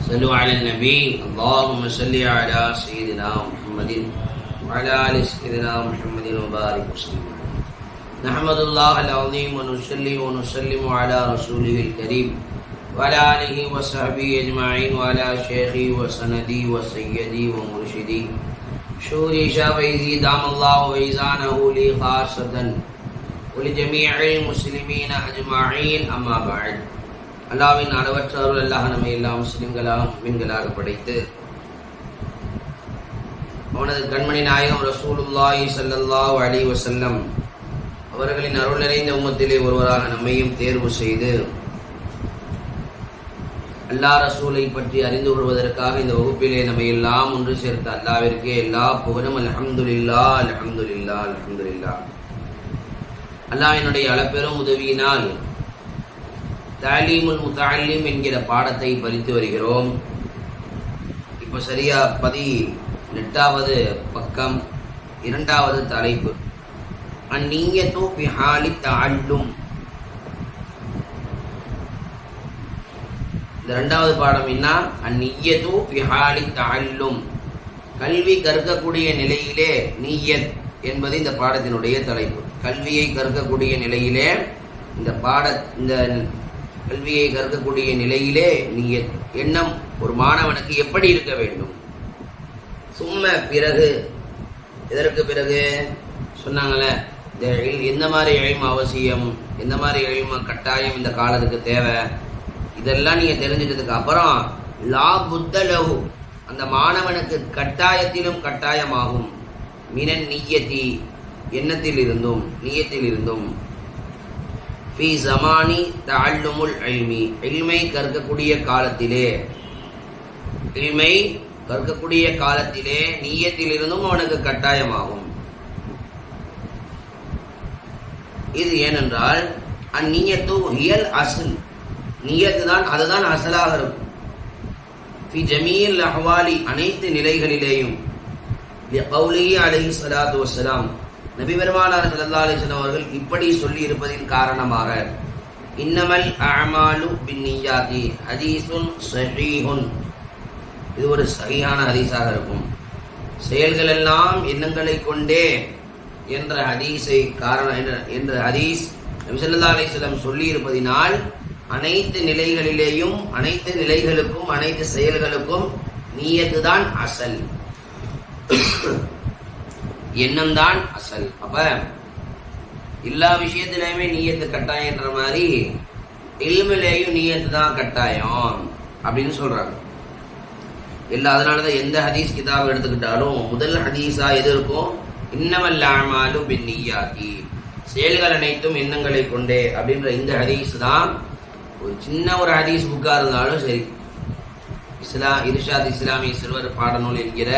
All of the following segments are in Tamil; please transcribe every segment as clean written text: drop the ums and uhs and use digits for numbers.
صلوا على النبي اللهم صل على سيدنا محمد وعلى آل سيدنا محمد وبارك وسلم. نحمد الله العظيم ونصلي ونسلم على رسوله الكريم وعلى آله وصحبه أجمعين وعلى شيخي وسندي وسيدي ومرشدي شوري شافعي دام الله وإيزانه لي خاصة ولجميع المسلمين أجمعين. أما بعد. அல்லாஹ்வின் அளவற்ற அருள் அல்லாஹ் நம்மை எல்லா முஸ்லிம்களாக முஃமின்களாக படைத்து அவனது கண்மணி நாயகம் ரசூலுல்லாஹி ஸல்லல்லாஹு அலைஹி வஸல்லம் அவர்களின் அருள் நிறைந்த உம்மத்திலே ஒருவராக நம்மையும் தேர்வு செய்து அல்லாஹ் ரசூலை பற்றி அறிந்து கொள்வதற்காக இந்த வகுப்பிலே நம்மை எல்லாம் ஒன்று சேர்த்த அல்லாஹ்விற்கே எல்லா புகழும். அல்ஹம்துலில்லாஹ் அல்ஹம்துலில்லாஹ் அல்ஹம்துலில்லாஹ். அல்லாஹ்வினுடைய அளப்பெரும் உதவியினால் தாலீமுல் முத்தஅல்லிம் என்கிற பாடத்தை படித்து வருகிறோம். இப்போ சரியா 18வது பக்கம், 2வது தலைப்பு அந்நியத்து ஃபி ஹாலி தஅல்லும். இந்த 2வது பாடம் என்ன? அந்நியத்து ஃபி ஹாலி தஅல்லும், கல்வி கற்கக்கூடிய நிலையிலே நிய்யத் என்பது இந்த பாடத்தினுடைய தலைப்பு. கல்வியை கற்கக்கூடிய நிலையிலே இந்த கல்வியை கற்கக்கூடிய நிலையிலே நிய்யத் எண்ணம் ஒரு மாணவனுக்கு எப்படி இருக்க வேண்டும்? சும்மா பிறகு இதற்கு பிறகு சொன்னாங்களே, எந்த மாதிரி இல்மு அவசியம், எந்த மாதிரி இல்மு கட்டாயம் இந்த காலத்துக்கு தேவை, இதெல்லாம் நீங்க தெரிஞ்சுட்டதுக்கு அப்புறம் லா புத்தலஹு, அந்த மாணவனுக்கு கட்டாயத்திலும் கட்டாயமாகும் மினன் நிய்யதி, எண்ணத்தில் இருந்தும் நிய்யத்தில் இருந்தும் ஃபீ ஸமானி தஅல்லுமுல் இல்மி, இல்மை கற்கக்கூடிய காலத்திலே நிய்யத்தில் இருந்தும் அவனுக்கு கட்டாயமாகும். இது ஏனென்றால் அந்நியத்து ஹியல் அஸ்ல், நிய்யத்து தான், அதுதான் அசலாக இருக்கும். ஃபி ஜமீல் அஹ்வாலி, அனைத்து நிலைகளிலேயும். லிகௌலிஹி அலைஹி ஸலாத்து வஸ்ஸலாம், நபி பெருமானார் ஸல்லல்லாஹு அலைஹி வஸல்லம் அவர்கள் இப்படி சொல்லி இருப்பதின் காரணமாக இன்னமல் அஅமாலு பின்னியாதி ஹதீஸுன் ஸஹீஹுன், இது ஒரு சஹீஹான ஹதீஸாக இருக்கும். செயல்கள் எல்லாம் எண்ணங்களை கொண்டே என்ற ஹதீஸை என்ற ஹதீஸ் நபி ஸல்லல்லாஹு அலைஹி வஸல்லம் சொல்லி இருப்பதினால் அனைத்து நிலைகளிலேயும் அனைத்து நிலைகளுக்கும் அனைத்து செயல்களுக்கும் நிய்யத்து தான் அசல், எண்ணம் தான் அசல். அப்ப எல்லா விஷயத்திலையுமே நிய்யத்து கட்டாயம் என்ற மாதிரி இல்மிலேயும் நிய்யத்து தான் கட்டாயம் அப்படின்னு சொல்றாங்க. அதனாலதான் எந்த ஹதீஸ் கிதாப் எடுத்துக்கிட்டாலும் முதல் ஹதீஸா எது இருக்கும்? இன்னமல் அஅமாலு பின்னியாதி, செயல்கள் அனைத்தும் எண்ணங்களை கொண்டே அப்படின்ற இந்த ஹதீஸ் தான். ஒரு சின்ன ஒரு ஹதீஸ் புக்கா இருந்தாலும் சரி, இர்ஷாத் இஸ்லாமிய சிறுவர் பாடநூல் என்கிற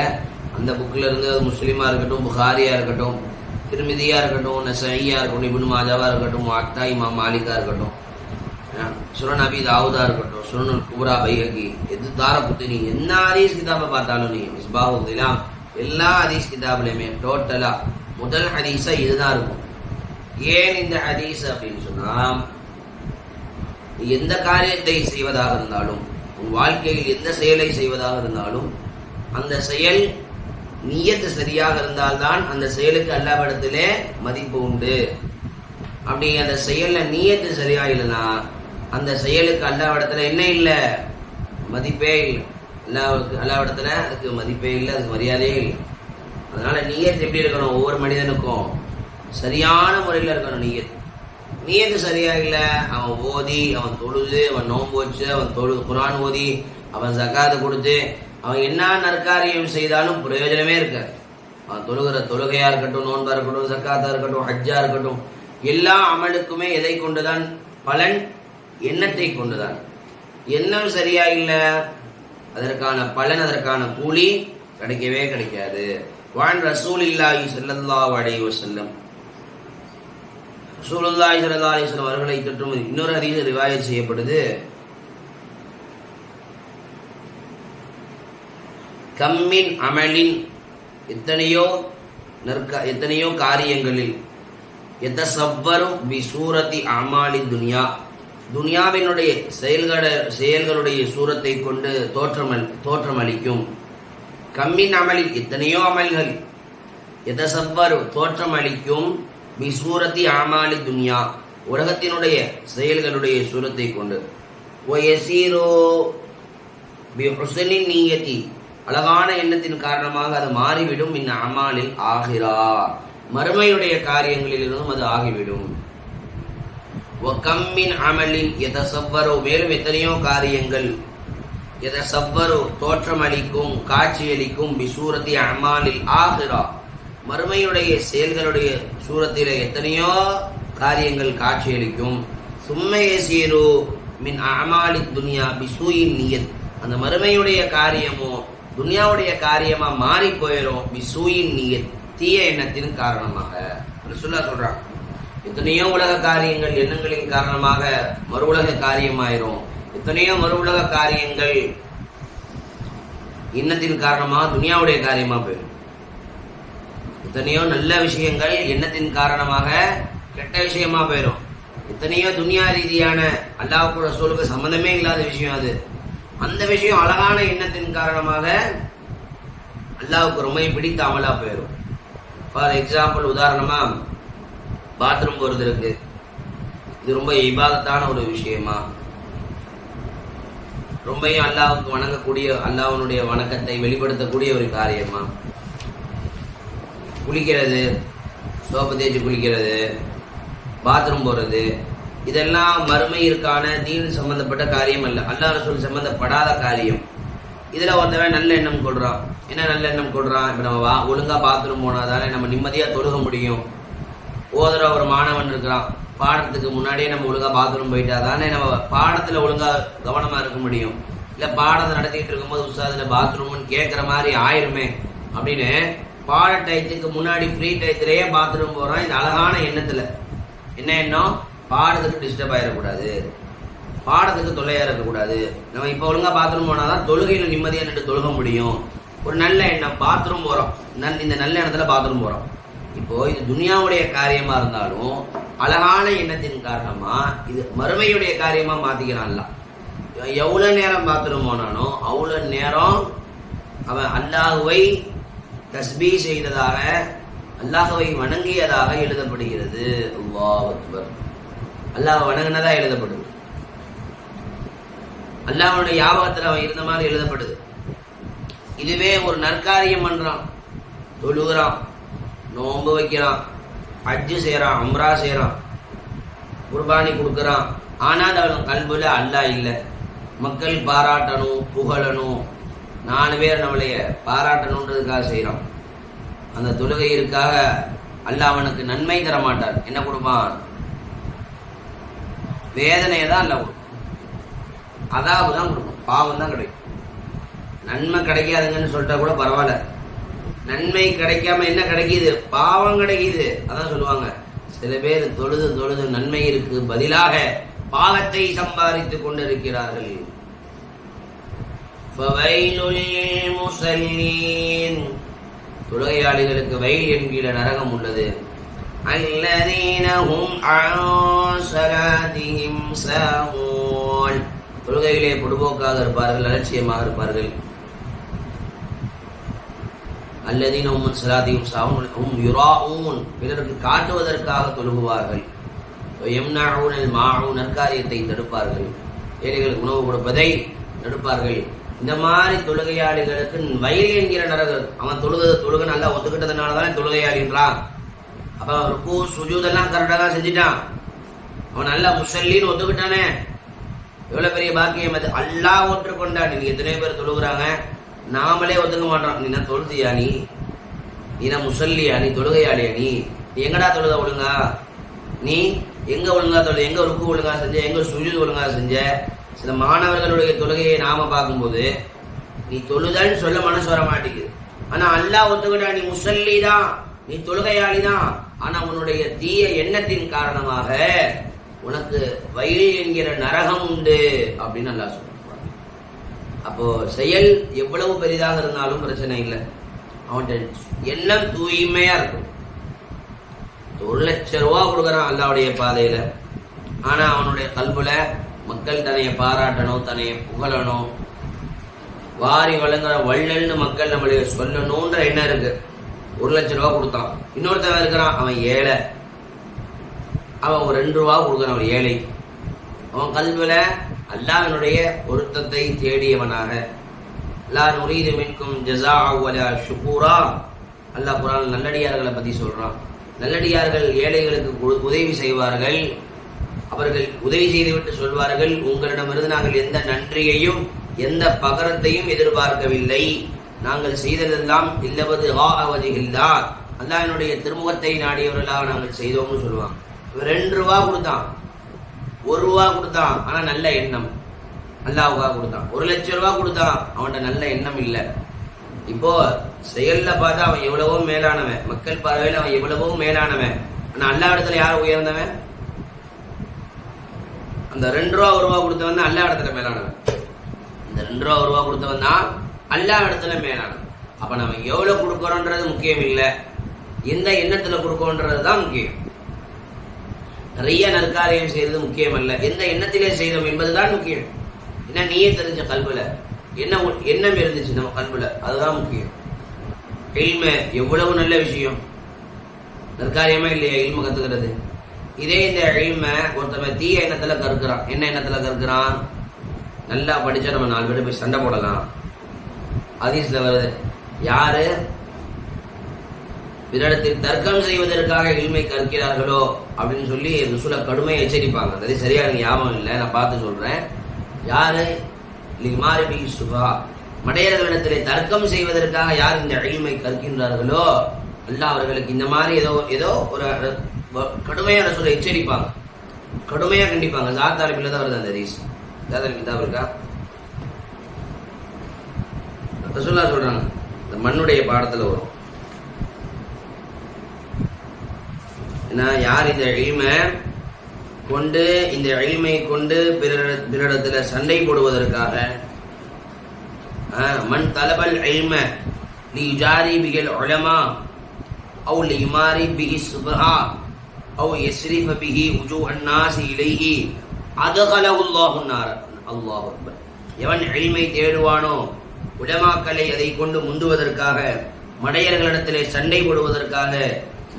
அந்த புக்கில் இருந்து, அது முஸ்லிமா இருக்கட்டும், புகாரியா இருக்கட்டும், திருமிதியா இருக்கட்டும், நஸஈயா இருக்கட்டும், இப்னு மாஜாவா இருக்கட்டும், முஅத்தா இமாம் மாலிகா இருக்கட்டும், சுனன் அபி தாவூதா இருக்கட்டும், சுனனுல் குப்ரா பைஹகி, தாரகுத்னி, என்ன ஹதீஸ் கிதாபை பார்த்தாலும் நீங்க மிஸ்பாஹுல் இலாம் எல்லா ஹதீஸ் கிதாப்லையுமே டோட்டலா முதல் ஹதீஸா இதுதான் இருக்கும். ஏன் இந்த ஹதீஸ் அப்படின்னு சொன்னா, எந்த காரியத்தை செய்வதாக இருந்தாலும், உன் வாழ்க்கையில் எந்த செயலை செய்வதாக இருந்தாலும், அந்த செயல் நிய்யத்து சரியாக இருந்தால்தான் அந்த செயலுக்கு அல்லாஹ்விடத்திலே மதிப்பு உண்டு. அப்படி அந்த செயல்ல நிய்யத்து சரியா இல்லைன்னா அந்த செயலுக்கு அல்லாஹ்விடத்துல என்ன இல்லை? மதிப்பே இல்லை. அல்லாஹ்விடத்துல அதுக்கு மதிப்பே இல்லை, அதுக்கு மரியாதையே இல்லை. அதனால நிய்யத்து எப்படி இருக்கணும்? ஒவ்வொரு மனிதனுக்கும் சரியான முறையில் இருக்கணும். நிய்யத்து சரியா இல்லை, அவன் ஓதி, அவன் தொழுது, அவன் நோன்பு வச்சு, அவன் குர்ஆன் ஓதி, அவன் ஜகாத் கொடுத்து, அவன் என்ன நற்காரியம் செய்தாலும் பிரயோஜனமே இருக்காது. அவன் தொழுகிற தொழுகையா இருக்கட்டும், நோன்பா இருக்கட்டும், ஜக்காத்தா இருக்கட்டும், ஹஜ்ஜா இருக்கட்டும், எல்லா அமலுக்குமே எதை கொண்டுதான் பலன்? எண்ணத்தை கொண்டுதான். எண்ணம் சரியா இல்லை, அதற்கான பலன், அதற்கான கூலி கிடைக்கவே கிடைக்காது. வான் ரசூலுல்லாஹி ஸல்லல்லாஹு அலைஹி வஸல்லம், ரசூலுல்லாஹி ஸல்லல்லாஹு அலைஹி வஸல்லம் அவர்களை தொற்றும் இன்னொரு ஹதீஸ் ரிவாயத் செய்யப்படுது. கம்மின் அமலின், எத்தனையோ காரியங்களில் எத்தசவ்வரு பி சூரத்தி அமாலி துனியா, துனியாவினுடைய செயல்களுடைய சூரத்தை கொண்டு தோற்றமளிக்கும். கம்மின் அமலில் எத்தனையோ அமல்கள் எதசவ்வரு தோற்றம் அளிக்கும் பிசூரத்தி அமாலி துன்யா உலகத்தினுடைய செயல்களுடைய சூரத்தை கொண்டு ஒயசீரோ பிஹுஸ்னின் நிய்யதி அழகான எண்ணத்தின் காரணமாக அது மாறிவிடும். இன் அமாலில் ஆகிரா மறுமையுடைய காரியங்களிலிருந்தும் அது ஆகிவிடும். கம்மின் அமலின் எதசவ்வரோ மேலும் எத்தனையோ காரியங்கள் எதசவ்வரோ தோற்றமளிக்கும் காட்சியளிக்கும் பிசூரத்தி அமாலில் ஆகிரா மறுமையுடைய செயல்களுடைய சூரத்திலே எத்தனையோ காரியங்கள் காட்சியளிக்கும். சும்மையசீரு மின் அமாலி துனியா பிசூயின் நியத் அந்த மறுமையுடைய காரியமோ துனியாவுடைய காரியமா மாறி போயிடும். பிசூயின் நியத் தீய எண்ணத்தின் காரணமாக சொல்றான். எத்தனையோ உலக காரியங்கள் எண்ணங்களின் காரணமாக மறு உலக காரியமாயிரும். எத்தனையோ மறு உலக காரியங்கள் எண்ணத்தின் காரணமாக துனியாவுடைய காரியமா போயிடும். எத்தனையோ நல்ல விஷயங்கள் எண்ணத்தின் காரணமாக கெட்ட விஷயமா போயிடும். எத்தனையோ துனியா ரீதியான அல்லாஹ்வுக்கு ரசூலுக்கு சம்பந்தமே இல்லாத விஷயம் அது. அந்த விஷயம் அழகான எண்ணத்தின் காரணமாக அல்லாஹ்வுக்கு ரொம்ப பிடித்த அமலா போயிடும். ஃபார் எக்ஸாம்பிள் உதாரணமா பாத்ரூம் போறது இருக்கு. இது ரொம்ப இபாதத்தான ஒரு விஷயமா, ரொம்பவும் அல்லாஹ்வுக்கு வணங்கக்கூடிய அல்லாஹ்வுடைய வணக்கத்தை வெளிப்படுத்தக்கூடிய ஒரு காரியமா, குளிக்கிறது சோப்பு தேய்ச்சி குளிக்கிறது பாத்ரூம் போறது இதெல்லாம் மறுமையிற்கான தீன் சம்பந்தப்பட்ட காரியம் அல்ல, அல்லாஹ் ரசூல் சம்பந்தப்படாத காரியம். இதுல ஒருத்தவன் நல்ல எண்ணம் கொள்றான். என்ன நல்ல எண்ணம் கொள்றான்? இப்ப நம்ம ஒழுங்கா பாத்ரூம் போனாதானே நம்ம நிம்மதியா தொழுக முடியும். ஓதுற ஒரு மாணவன் இருக்கிறான், பாடத்துக்கு முன்னாடியே நம்ம ஒழுங்கா பாத்ரூம் போயிட்டாதானே நம்ம பாடத்துல ஒழுங்கா கவனமா இருக்க முடியும். இல்ல பாடத்தை நடத்திட்டு இருக்கும்போது உஸ்தாதுல பாத்ரூம்னு கேட்கற மாதிரி ஆயிருமே அப்படின்னு பாட டயத்துக்கு முன்னாடி ஃப்ரீ டயத்திலேயே பாத்ரூம் போறான். இந்த அழகான எண்ணத்துல என்ன எண்ணம்? பாடத்துக்கு டிஸ்டர்ப் ஆயிடக்கூடாது, பாடத்துக்கு தொல்லையா இருக்கக்கூடாது, நம்ம இப்ப ஒழுங்கா பாத்ரூம் போனாதான் தொழுகையில நிம்மதியா நின்று தொழுக முடியும். ஒரு நல்ல எண்ணம், பாத்ரூம் போறோம், இந்த நல்ல எண்ணத்துல பாத்ரூம் போறோம். இப்போ இது துனியாவுடைய காரியமா இருந்தாலும் அழகான எண்ணத்தின் காரணமா இது மறுமையுடைய காரியமா மாத்திக்கிறான்ல. எவ்வளவு நேரம் பாத்ரூம் போனானோ அவ்வளவு நேரம் அவன் அல்லாஹுவை தஸ்பீ செய்ததாக அல்லாஹுவை வணங்கியதாக எழுதப்படுகிறது. அல்லாஹ் அக்பர். அல்லாஹ் வணங்கினதா எழுதப்படுது. அல்லாஹ்வுடைய ஞாபகத்துல அவன் இருந்த மாதிரி எழுதப்படுது. இதுவே ஒரு நற்காரியம் பண்றான், தொழுகிறான், நோன்பு வைக்கிறான், ஹஜ்ஜு செய்யறான், உம்ரா செய்யறான், குர்பானி கொடுக்கறான், ஆனால் அவன் கல்புல அல்லாஹ் இல்லை. மக்கள் பாராட்டணும், புகழணும், 4 பேர் நம்மளைய பாராட்டணுன்றதுக்காக செய்யறான். அந்த தொழுகையிற்காக அல்லாஹ் அவனுக்கு நன்மை தர மாட்டார். என்ன கொடுப்பான்? வேதனையை தான் அல்லாஹ் கொடுப்பான், அதாவு தான் கொடுப்பான், பாவம் தான் கிடைக்கும். நன்மை கிடைக்காதுங்கன்னு சொல்லிட்டா கூட பரவாயில்ல, நன்மை கிடைக்காம என்ன கிடைக்குது? பாவம் கிடைக்குது. அதான் சொல்லுவாங்க, சில பேர் தொழுது தொழுது நன்மை இருக்கு பதிலாக பாவத்தை சம்பாதித்துக் கொண்டிருக்கிறார்கள். தொழுகையாளிகளுக்கு வயல் என்கிற நரகம் உள்ளது. தொழுகையிலே பொடுபோக்காக இருப்பார்கள், அலட்சியமாக இருப்பார்கள். அல்லதீன ஸலாத்திஹிம் ஸாஹூன் யுராஊன் பிறருக்கு காட்டுவதற்காக தொழுகுவார்கள். யம்னஊனல் மாஊன் நற்காரியத்தை தடுப்பார்கள், ஏழைகளுக்கு உணவு கொடுப்பதை தடுப்பார்கள். இந்த மாதிரி தொழுகையாளிகளுக்கு வயல் என்கிற நரகம். அவன் தொழுக நல்லா ஒத்துக்கிட்டதுனால தானே தொழுகையாளின்றான். அப்ப ருக்கு சுஜூதெல்லாம் கரெக்டாக தான் செஞ்சுட்டான். அவன் நல்லா முஸல்லின்னு ஒத்துக்கிட்டானே, எவ்வளவு பெரிய பாக்கியம் அது. அல்லாஹ் ஒற்றுக்கொண்டான். நீங்க எத்தனை பேர் தொழுகிறாங்க, நாமளே ஒத்துக்க மாட்டோம். நீ நான் தொழுதியா, நீ நான் முசல்லியா, நீ தொழுகையாளியா, நீ எங்கடா தொழுத ஒழுங்கா, நீ எங்க ஒழுங்கா தொழுது, எங்க ருக்கு ஒழுங்கா செஞ்ச, எங்க சுஜூத் ஒழுங்கா செஞ்ச. சில மாணவர்களுடைய தொழுகையை நாம பார்க்கும்போது நீ தொழுதன்னு சொல்ல மனசு வர மாட்டேங்குது. ஆனா அல்லாஹ் ஒத்துக்கிட்டா, நீ முசல்லி தான், நீ தொழுகையாளி தான். ஆனா உன்னுடைய தீய எண்ணத்தின் காரணமாக உனக்கு வயல் என்கிற நரகம் உண்டு அப்படின்னு அல்லாஹ் சொல்றான். அப்போ செயல் எவ்வளவு பெரிதாக இருந்தாலும் பிரச்சனை இல்லை, அவன் எண்ணம் தூய்மையா இருக்கும். 1 லட்சம் ரூபா கொடுக்கறான் அல்லாஹ்வுடைய பாதையில, ஆனா அவனுடைய கல்புல மக்கள் தன்னைய பாராட்டணும், தன்னைய புகழணும், வாரி வழங்குற வள்ளல்னு மக்கள் நம்மளுக்கு சொல்லணும்ன்ற எண்ணம் இருக்கு. 1 லட்சம் ரூபா கொடுத்தான், இன்னொருத்தவன் இருக்கிறான் அவன் ஏழை, அவன் ஒரு 2 ரூபா கொடுக்குறான், அவன் ஏழை. அவன் கல்வில அல்லாஹ்வினுடைய பொருத்தத்தை தேடியவனாக, லா நுரீது மின்கும் ஜஸாஅ வலா ஷுகூரா, அல்லாஹ் குர்ஆனில் நல்லடியார்களை பத்தி சொல்றான். நல்லடியார்கள் ஏழைகளுக்கு உதவி செய்வார்கள். அவர்கள் உதவி செய்துவிட்டு சொல்வார்கள், உங்களிடமிருந்து நாங்கள் எந்த நன்றியையும் எந்த பகரத்தையும் எதிர்பார்க்கவில்லை, நாங்கள் செய்ததெல்லாம் இல்லவது ஆவதில்லா, அல்லாஹ்வினுடைய திருமுகத்தை நாடியவர்களாக நாங்கள் செய்தோம்னு சொல்லுவாங்க. 2 ரூபா கொடுத்தான், 1 ரூபா கொடுத்தான், ஆனா நல்ல எண்ணம் அல்லாஹ்வுக்காக கொடுத்தான். 1 லட்சம் ரூபா கொடுத்தான், அவன்கிட்ட நல்ல எண்ணம் இல்லை. இப்போ செயல்ல பார்த்தா அவன் எவ்வளவோ மேலானவன், மக்கள் பார்வையில் அவன் எவ்வளவோ மேலானவன். ஆனா அல்லாஹ் இடத்துல யார் உயர்ந்தவன்? அந்த 2 ரூபா 1 ரூபா கொடுத்தவன் தான் அல்லாஹ் இடத்துல மேலானவன். இந்த 2 ரூபா 1 ரூபா கொடுத்தவன் தான் அல்லாஹ் இடத்துல மேலானவன். அப்ப நம்ம எவ்வளவு கொடுக்கறோன்றது முக்கியம் இல்லை, எந்த எண்ணத்துல கொடுக்கறோன்றது தான் முக்கியம். நிறைய நற்காரியம் செய்யறது முக்கியம் அல்ல, எந்த எண்ணத்திலே செய்தோம் என்பதுதான் முக்கியம். என்ன நீயே தெரிஞ்ச கல்வில என்ன எண்ணம் இருந்துச்சு நம்ம கல்வில, அதுதான் முக்கியம். இல்ம எவ்வளவு நல்ல விஷயம், நற்காரியமா இல்லையா இல்ம கத்துக்கிறது? இதே இந்த இல்ம ஒருத்தவன் தீய எண்ணத்துல கற்கிறான். என்ன எண்ணத்துல கற்கிறான்? நல்லா படிச்சா நம்ம 4 பேர் போய் சண்டை போடலாம். ஹதீஸ்ல வருது, யாரு பிறரிடத்தில் தர்க்கம் செய்வதற்காக இல்மை கற்கிறார்களோ அப்படின்னு சொல்லி ரசூல கடுமையை எச்சரிப்பாங்க. அது சரியா எனக்கு ஞாபகம் இல்லை, நான் பார்த்து சொல்றேன். யாரு லிமாரிபி சுபா, மடையர்களிடத்திலே தர்க்கம் செய்வதற்காக யார் இந்த இல்மை கற்கின்றார்களோ அல்லாஹ் அவர்களுக்கு இந்த மாதிரி ஏதோ ஒரு கடுமையான சொல்ல எச்சரிப்பாங்க, கடுமையா கண்டிப்பாங்க. ஜாத்தாலிபில தான் வருது அந்த ஹதீஸ். ஜாத்தாலிபி தான் இருக்கா? ரசூலுல்லாஹ் சொல்றாங்க, இந்த மண்ணுடைய பாடத்துல வரும். ஏன்னா யார் இந்த இல்மை கொண்டு, இந்த இல்மை கொண்டு பிறரிடத்துல சண்டை போடுவதற்காக, மன் தலபல் இல்ம லியுஜாரி பிஹில் உலமா அவ் லியுமாரி பிஹி சுபஹா அவ் யஸ்ரிஃப பிஹி உஜூஹன் நாஸ் இலைஹி அதகலஹு அல்லாஹு நார். அல்லாஹு அக்பர். எவன் இல்மை தேடுவானோ, உலமாக்களை அதை கொண்டு முந்துவதற்காக, மடையர்களிடத்திலே சண்டை போடுவதற்காக,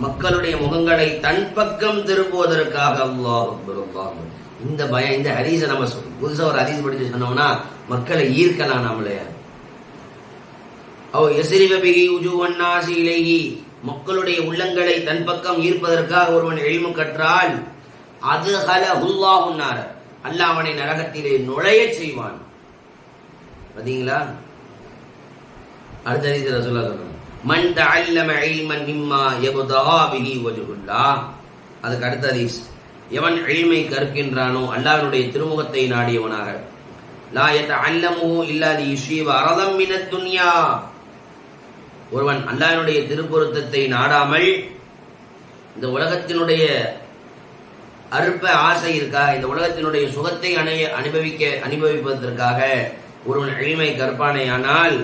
மக்களுடைய முகங்களை தன் பக்கம் திருப்புவதற்காக, அல்லாஹ் அக்பர் அல்லாஹ் அக்பர். இந்த பயம், இந்த ஹதீஸை நம்ம புதுசா ஒரு ஹதீஸ் படிச்சு சொன்னோம்னா மக்களை ஈர்க்கலாம். நம்மளே அவ் யஸ்ரிஃப பிஹி உஜூஹன் நாஸ் இலைஹி, மக்களுடைய உள்ளங்களை தன் பக்கம் ஈர்ப்பதற்காக ஒருவன் இல்மு கற்றால், அதுஹலஹு அல்லாஹு நார், அல்லாஹ் அவனை நரகத்திலே நுழைய செய்வான். பாத்தீங்களா? அடுத்த ஹதீஸ் ரசூலுல்லாஹ் சொல்றாங்க, மன் தஅல்லம இல்மன் மிம்மா யப்தகா பிஹி வஜ்ஹுல்லாஹ். அதுக்கு அடுத்த ஹதீஸ், எவன் இல்மை கற்கின்றானோ அல்லாஹ்வுடைய திருமுகத்தை நாடியவனாக, லா யதஅல்லமுஹு இல்லா லியுஸீப அரதம் மினத் துன்யா, ஒருவன் அல்லாஹ்வுடைய திருப்பொருத்தத்தை நாடாமல் இந்த உலகத்தினுடைய அற்ப ஆசை இருக்கா, இந்த உலகத்தினுடைய சுகத்தை அனுபவிப்பதற்காக ஒருவன் இல்மை கற்பானே, ஆனால்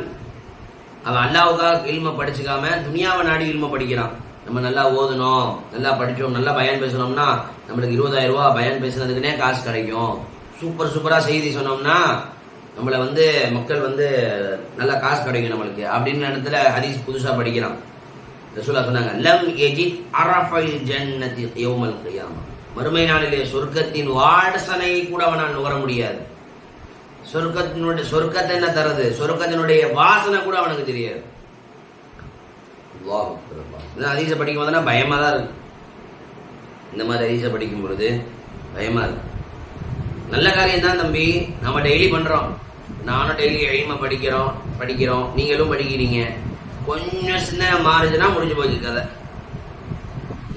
அவன் அல்லாஹ்வுக்காக இல்ம படிச்சுக்காம துனியாவை நாடி இல்ம படிக்கிறான். நம்ம நல்லா ஓதணும், நல்லா படிச்சோம், நல்லா பயான் பேசணும்னா நம்மளுக்கு 20,000 ரூபாய் பயான் பேசுனதுக்குன்னே காசு கிடைக்கும். சூப்பரா செய்தி சொன்னோம்னா நம்மளை மக்கள் நல்லா காசு கிடைக்கும் நம்மளுக்கு அப்படின்னு இடத்துல ஹதீஸ் புதுசா படிக்கிறான். ரசூலுல்லாஹ் சொன்னாங்க, லம் யஜித் அரஃபல் ஜன்னதி யௌமல் கியாமா, மறுமை நாளிலே சொர்க்கத்தின் வாசனையை கூட அவனால் நுகர முடியாது. சொர்க்கத்தை என்ன தருது, சொர்க்கத்தினுடைய வாசனை கூட அவனுக்கு தெரியாது. ஹதீஸை படிக்கும் போதுனா பயமா தான் இருக்கு. இந்த மாதிரி ஹதீஸை படிக்கும் பொழுது பயமா இருக்கு. நல்ல காரியம் தான் தம்பி, நம்ம டெய்லி பண்றோம். நானும் டெய்லி இல்ம படிக்கிறோம், நீங்களும் படிக்கிறீங்க. கொஞ்சம் சின்ன மாறுதுன்னா முடிஞ்சு போச்சு கதை.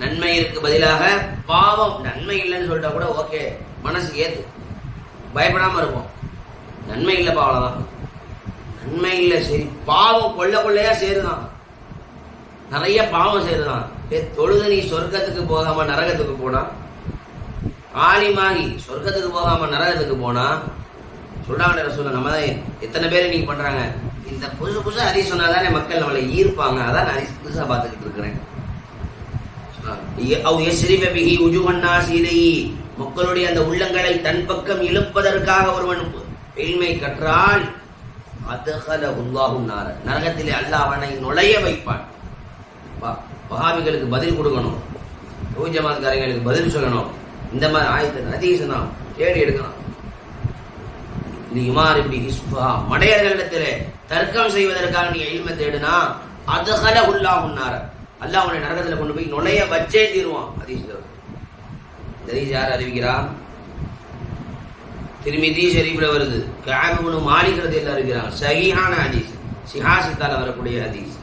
நன்மை இருக்கு பதிலாக பாவம். நன்மை இல்லைன்னு சொல்லிட்டா கூட ஓகே, மனசு ஏத்து, பயப்படாம இருப்போம். நன்மை இல்லை பாவம்தான், நன்மை இல்லை சரி, பாவம் கொள்ளையா சேருதான், நிறைய பாவம் சேருதான். தொழுது நீ சொர்க்கத்துக்கு போகாம நரகத்துக்கு போனா, ஆலிமாகி சொர்க்கத்துக்கு போகாம நரகத்துக்கு போனா சொல்றாங்க ரசூலுல்லாஹ். நம்ம தான் எத்தனை பேர் நீங்க பண்றாங்க, இந்த புதுசா ஹதீஸ் சொன்னாதானே மக்கள் நம்மளை ஈர்ப்பாங்க. அதான் நான் புதுசா பார்த்துக்கிட்டு இருக்கிறேன். மக்களுடைய அந்த உள்ளங்களை தன் பக்கம் இழுப்பதற்காக ஒருவன் இல்மை கற்றால் அதகலஹுல்லாஹு நார, நரகத்திலே அல்லாஹ் அவனை நுழைய வைப்பான். வஹாபிகளுக்கு பதில் கொடுக்கணும், ஜமாத்காரங்களுக்கு பதில் சொல்லணும். இந்த மாதிரி ஆயத்தை ஹதீஸ் நாம் தேடி எடுக்கணும். மடையர்களிடத்திலே தர்க்கம் செய்வதற்காக நீ இல்மை தேடுனா அதகலஹுல்லாஹு நார, அல்லாஹ் அவனை நரகத்தில் கொண்டு போய் நுழைய வச்சே தீருவான். ஹதீஸ் யார் அறிவிக்கிறா? திருமிதி ஷரீஃப்ல வருது. கஅப் இப்னு மாலிக் ரலியல்லாஹு அன்ஹு அறிவிக்கிறாங்க. சஹீஹான ஹதீஸ், சிஹாசித்தால வரக்கூடிய ஹதீஸ்.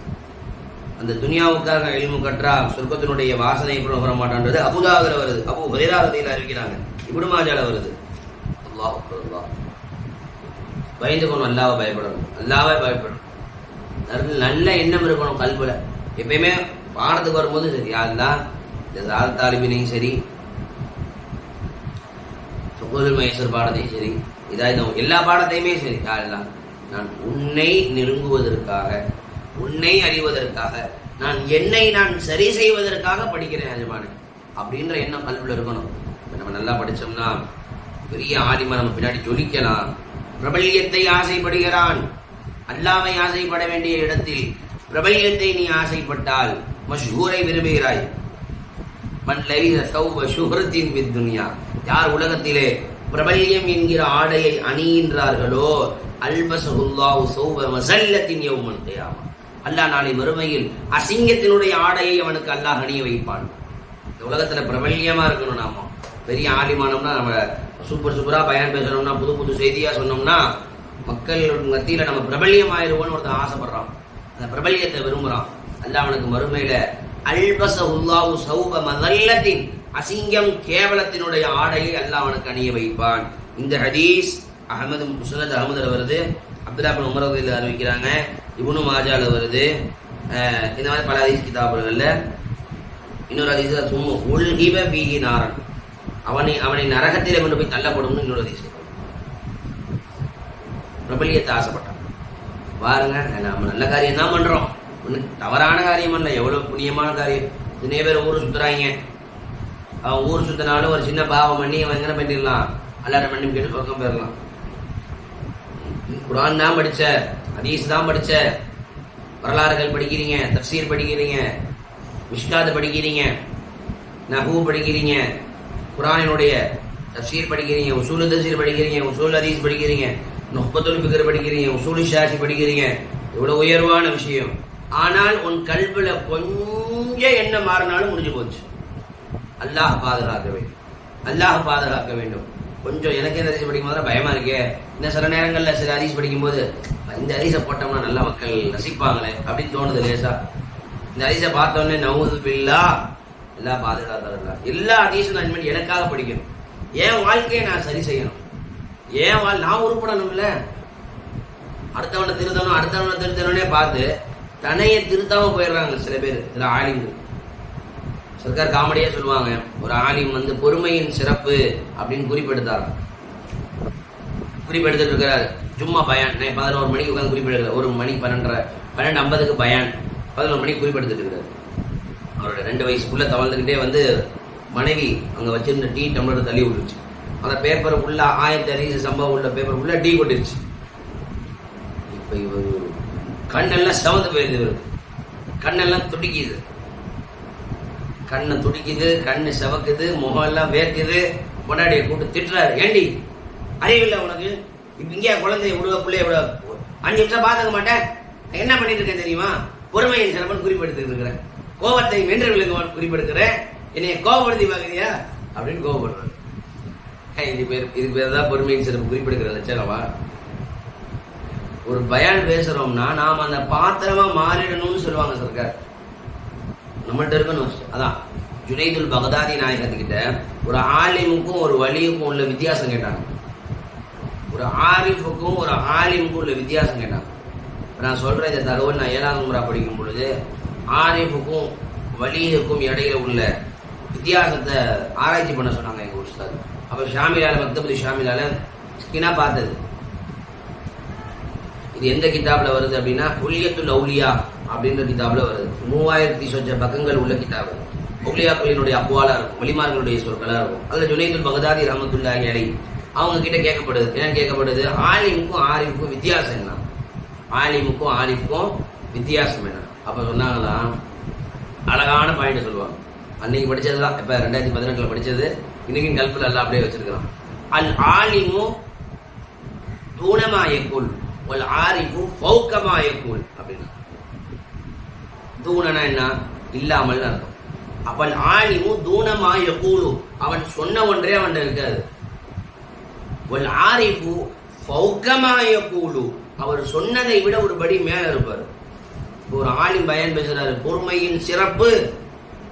அந்த துனியாவுக்காக இல்மு கற்றா சொர்க்கத்தினுடைய வாசனை வர மாட்டான்றது அபூதாவுல வருது. அபூ ஹுரைரா ரலியல்லாஹு அறிவிக்கிறாங்க. இப்னு மாஜால வருது. அல்லாஹ் அக்பர். பயந்துக்கணும், அல்லாஹ்வை பயப்படணும், அல்லாஹ்வை பயப்படணும். நல்ல எண்ணம் இருக்கணும் கல்புல. எப்பயுமே பாடத்துக்கு வரும்போது சரி, யாருதான் இந்த சால் தாலிபினையும் சரி, சுகோதுல் மைசூர் பாடத்தையும் சரி, இதாயுதம் எல்லா பாடத்தையுமே சரி, யாரெல்லாம் நான் உன்னை நெருங்குவதற்காக, உன்னை அறிவதற்காக, என்னை நான் சரி செய்வதற்காக படிக்கிறேன் அஜமானே அப்படின்ற எண்ணம் கல்வியில் இருக்கணும். நம்ம நல்லா படிச்சோம்னா பெரிய ஆலிமா நம்ம பின்னாடி ஜொலிக்கலாம். பிரபல்யத்தை ஆசைப்படுகிறான், அல்லாஹ்வை ஆசைப்பட வேண்டிய இடத்தில் பிரபல்யத்தை நீ ஆசைப்பட்டால் மஷ்ஹூரை விரும்புகிறாய். மன் லவிஸ ஸௌப ஷுஹ்ரத்தின் ஃபித் துன்யா, யார் உலகத்திலே பிரபல்யம் என்கிற ஆடையை அணிகின்றார்களோ அல்பஸஹுல்லாஹு ஸௌப மஸல்லத்தின் யௌமல் கியாமா, அல்லாஹ் நாளை மறுமையில் அசிங்கத்தினுடைய ஆடையை அவனுக்கு அல்லாஹ் அணிய வைப்பான். இந்த உலகத்துல பிரபல்யமா இருக்கணும். நாம பெரிய ஆலிமானம்னா நம்ம சூப்பரா பயான் பேசணும்னா, புது புது செய்தியா சொன்னோம்னா மக்கள் மத்தியில நம்ம பிரபல்யம் ஆயிடுவோம்னு ஒருத்தன் ஆசைப்படுறான், அந்த பிரபல்யத்தை விரும்புறான். அல்லாஹ் அவனுக்கு மறுமையில அல்பஸஹுல்லாஹு ஸௌப மஸல்லத்தின், அசிங்கம் கேவலத்தினுடைய ஆடையை அல்லாஹ் அவனுக்கு அணிய வைப்பான். இந்த ஹதீஸ் அஹ்மது முஸ்னத் அஹ்மதுல வருது. அப்துல்லாஹ் இப்னு உமர் ரலியல்லாஹு அறிவிக்கிறாங்க. இப்னு மாஜால வருது. இந்த மாதிரி பல ஹதீஸ் கிதாபுகள்ல இன்னொரு ஹதீஸ் சும்மு உல்ஹிப ஃபீஹி நாரன், அவனை நரகத்திலே கொண்டு போய் தள்ளப்படும்னு இன்னொரு ஹதீஸ். பிரபல்யத்தை ஆசைப்பட்டான். பாருங்க, நம்ம நல்ல காரியம் தான் பண்றோம், தவறான காரியம் அல்ல, எவ்வளவு புண்ணியமான காரியம். நிறைய பேர் ஊர் சுத்துறாங்க. அவன் ஊர் சுத்தினாலும் ஒரு சின்ன பாவம் பண்ணி அவன் எங்கே பண்ணிடலாம், அல்லாட்ட பண்ணி கேட்டு பக்கம் போயிடலாம். குர்ஆன் தான் படிச்ச, ஹதீஸ் தான் படிச்ச, வரலாறுகள் படிக்கிறீங்க, தஃப்சீர் படிக்கிறீங்க, மிஷ்காத் படிக்கிறீங்க, நஹூ படிக்கிறீங்க, குர்ஆனினுடைய தஃப்சீர் படிக்கிறீங்க, உசூல் தஃப்சீர் படிக்கிறீங்க, உசூல் ஹதீஸ் படிக்கிறீங்க, நுஹ்பத்துல் ஃபிக்ர் படிக்கிறீங்க, உசூல் ஷாஃபி படிக்கிறீங்க. இவ்வளவு உயர்வான விஷயம். ஆனால் உன் கல்வில கொஞ்சம் என்ன மாறினாலும் முடிஞ்சு போச்சு. அல்லாஹ் பாதுகாக்க வேண்டும், அல்லாஹ் பாதுகாக்க வேண்டும். கொஞ்சம் எனக்கு இந்த ஹதீஸ் படிக்கும் போது பயமா இருக்கே, இன்னும் சில நேரங்கள்ல சில ஹதீஸ் படிக்கும் போது இந்த ஹதீஸை போட்டோம்னா நல்லா மக்கள் ரசிப்பாங்களே அப்படின்னு தோணுது லேசா. இந்த ஹதீஸை பார்த்தோன்னே நவுது பில்லாஹ், எல்லாம் பாதுகாக்கிறதா, எல்லா ஹதீஸும் நான் எனக்காக படிக்கணும், என் வாழ்க்கையை நான் சரி செய்யணும், நான் உருப்படணும்ல. அடுத்தவனை திருத்தணும், அடுத்தவனை திருத்தணும்னே பார்த்து தன்னையை திருத்தாம போயிடுறாங்க சில பேர், சில ஆலிம்கள். சர்க்கார் காமெடியா சொல்லுவாங்க, ஒரு ஆலிம் பொறுமையின் சிறப்பு அப்படின்னு குறிப்பெடுத்துட்டு இருக்கிறாரு. சும்மா பயான் 11 மணிக்கு உட்காந்து குறிப்பெடுக்கிறார். 1 மணி 12:50 பயான், 11 மணிக்கு குறிப்பெடுத்துட்டு இருக்கிறார். அவரோட 2 வயசுக்குள்ள தவழ்ந்துகிட்டே மனைவி அங்க வச்சிருந்த டீ டம்ளர் தள்ளி விட்டுருச்சு. அந்த பேப்பர் உள்ள 1000 ஹதீஸ் சம்பவம் உள்ள பேப்பர் உள்ள டீ கொட்டிருச்சு. இப்ப இவர் கண்ணெல்லாம் சவந்து போயிருது, கண்ணெல்லாம் துடிக்குது, கண்ணை துடிக்குது, கண்ணு செவக்குது, முகம் எல்லாம் வேர்க்குது. கொண்டாடிய கூட்டு திட்டுறாரு, ஏண்டி அறிவில்லை உனக்கு, இப்ப இங்கே குழந்தைய விடுவ பிள்ளைய விட 5 நிமிஷம் பார்த்துக்க மாட்டேன், என்ன பண்ணிட்டு இருக்கேன் தெரியுமா, பொறுமையின் சிறப்பன் குறிப்பெடுத்து இருக்கிறேன், கோபத்தை வென்றவர்களுக்கு குறிப்பெடுக்கிறேன், என்னைய கோபப்படுத்தி பாக்குறியா அப்படின்னு கோபப்படுறாரு. இதுக்கு பேர் தான் பொறுமையின் சிறப்பு குறிப்பெடுக்கிற லட்சணமா? ஒரு பயான் பேசுறோம்னா நாம அந்த பாத்திரமா மாறிடணும்னு சொல்லுவாங்க சர்க்கார், நம்மள்ட்ட இருக்கணும். அதான் ஜுனைதுல் பகதாதி நாயகத்துக்கிட்ட ஒரு ஆலிமுக்கும் ஒரு வலியுக்கும் உள்ள வித்தியாசம் கேட்டாங்க, ஒரு ஆரிஃபுக்கும் ஒரு ஆலிமுக்கும் உள்ள வித்தியாசம் கேட்டாங்க. நான் சொல்ற இந்த தகவல் நான் 7ஆவது முறை படிக்கும் பொழுது ஆரிஃபுக்கும் வலியுக்கும் இடையில உள்ள வித்தியாசத்தை ஆராய்ச்சி பண்ண சொன்னாங்க எங்க உஸ்தாத். அப்ப ஷாமிலால மக்தபுல் ஷாமிலால ஸ்கினா பார்த்தது. இது எந்த கிதாப்ல வருது அப்படின்னா ஹுல்யத்துல் அவுலியா அப்படின்ற கிதாப்ல வருது. 3000 சொச்ச பக்கங்கள் உள்ள கிதாபு. ஒளியாக்களினுடைய அப்வாலா இருக்கும், வலிமார்களுடைய சொற்களா இருக்கும். அதுல ஜுனைதுல் பகதாதி ரஹ்மத்துல்லாஹி அலைஹி அவங்க கிட்ட கேட்கப்படுது, என்ன கேட்கப்படுது, ஆலிமுக்கும் ஆரிஃபுக்கும் வித்தியாசம் என்ன, ஆலிமுக்கும் ஆரிஃபுக்கும் வித்தியாசம் என்ன? அப்ப சொன்னாங்களா, அழகான பாயிண்ட் சொல்லுவாங்க. அன்னைக்கு படிச்சதுதான், இப்ப 2018 படிச்சது, இன்னைக்கு கல்புல எல்லாம் அப்படியே வச்சிருக்கிறோம். அல் ஆலிமு தூணமாயக்குள் ஒல் ஆரிஃபு ஃபௌகமாயக்குள் அப்படின்னா, தூணனா என்ன, இல்லாமல் அர்த்தம். அப்ப ஆலிமு தூணமாயக்கூலு, அவன் சொன்ன ஒன்றே அவன் இருக்காது. ஒல் ஆரிஃபு ஃபௌகமாயக்கூலு, அவர் சொன்னதை விட ஒரு படி மேல இருப்பார். ஒரு ஆலிம் பயான் பேசுறாரு, பொறுமையின் சிறப்பு,